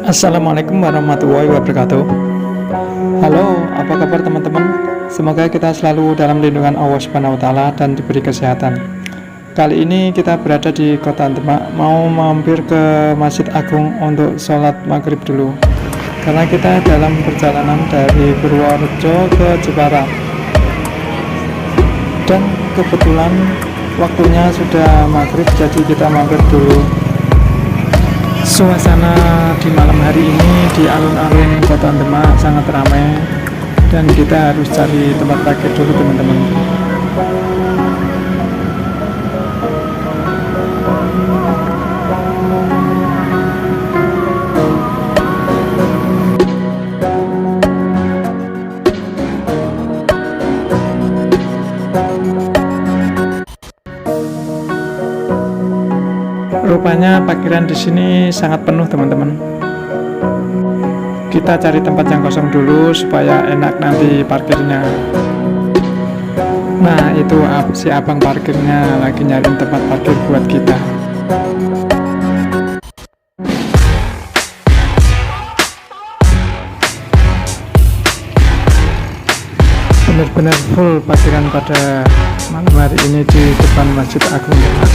Assalamualaikum warahmatullahi wabarakatuh. Halo, apa kabar teman-teman? Semoga kita selalu dalam lindungan Allah Subhanahu wa taala dan diberi kesehatan. Kali ini kita berada di Kota Demak, mau mampir ke Masjid Agung untuk sholat maghrib dulu. Karena kita dalam perjalanan dari Purworejo ke Jepara. Dan kebetulan waktunya sudah maghrib, jadi kita mampir dulu. Suasana di malam hari ini di alun-alun Kota Demak sangat ramai, dan kita harus cari tempat parkir dulu teman-teman. Rupanya parkiran di sini sangat penuh teman-teman. Kita cari tempat yang kosong dulu supaya enak nanti parkirnya. Nah, itu si abang parkirnya lagi nyariin tempat parkir buat kita. Benar-benar full parkiran pada malam hari ini di depan Masjid Agung Demak.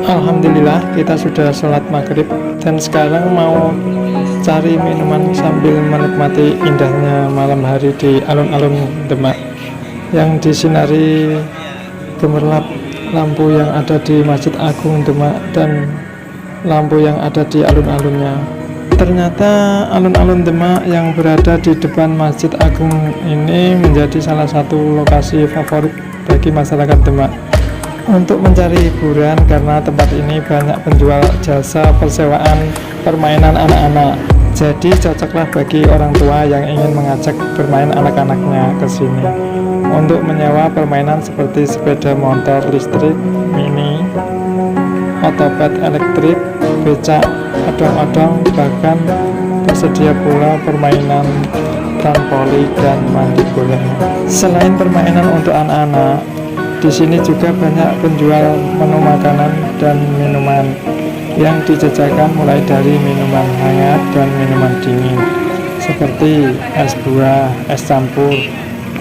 Alhamdulillah kita sudah sholat maghrib dan sekarang mau cari minuman sambil menikmati indahnya malam hari di alun-alun Demak yang disinari gemerlap lampu yang ada di Masjid Agung Demak dan lampu yang ada di alun-alunnya. Ternyata alun-alun Demak yang berada di depan Masjid Agung ini menjadi salah satu lokasi favorit bagi masyarakat Demak untuk mencari hiburan, karena tempat ini banyak penjual jasa persewaan permainan anak-anak. Jadi cocoklah bagi orang tua yang ingin mengajak bermain anak-anaknya ke sini untuk menyewa permainan seperti sepeda motor listrik mini, otopet elektrik, becak, odong-odong, bahkan tersedia pula permainan trampolin dan mandi bola. Selain permainan untuk anak-anak, di sini juga banyak penjual menu makanan dan minuman yang dijajakan mulai dari minuman hangat dan minuman dingin seperti es buah, es campur,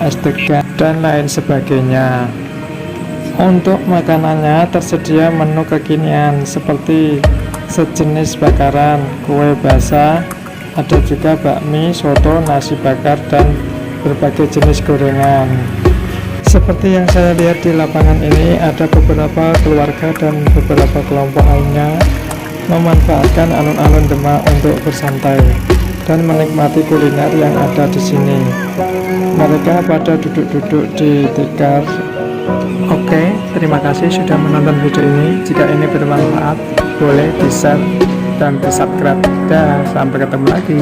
es degan, dan lain sebagainya. Untuk makanannya tersedia menu kekinian seperti sejenis bakaran, kue basah, ada juga bakmi, soto, nasi bakar, dan berbagai jenis gorengan. Seperti yang saya lihat di lapangan ini, ada beberapa keluarga dan beberapa kelompok lainnya memanfaatkan alun-alun Demak untuk bersantai dan menikmati kuliner yang ada di sini. Mereka pada duduk-duduk di tikar. Oke, terima kasih sudah menonton video ini. Jika ini bermanfaat, boleh di-share dan di-subscribe. Dan sampai ketemu lagi.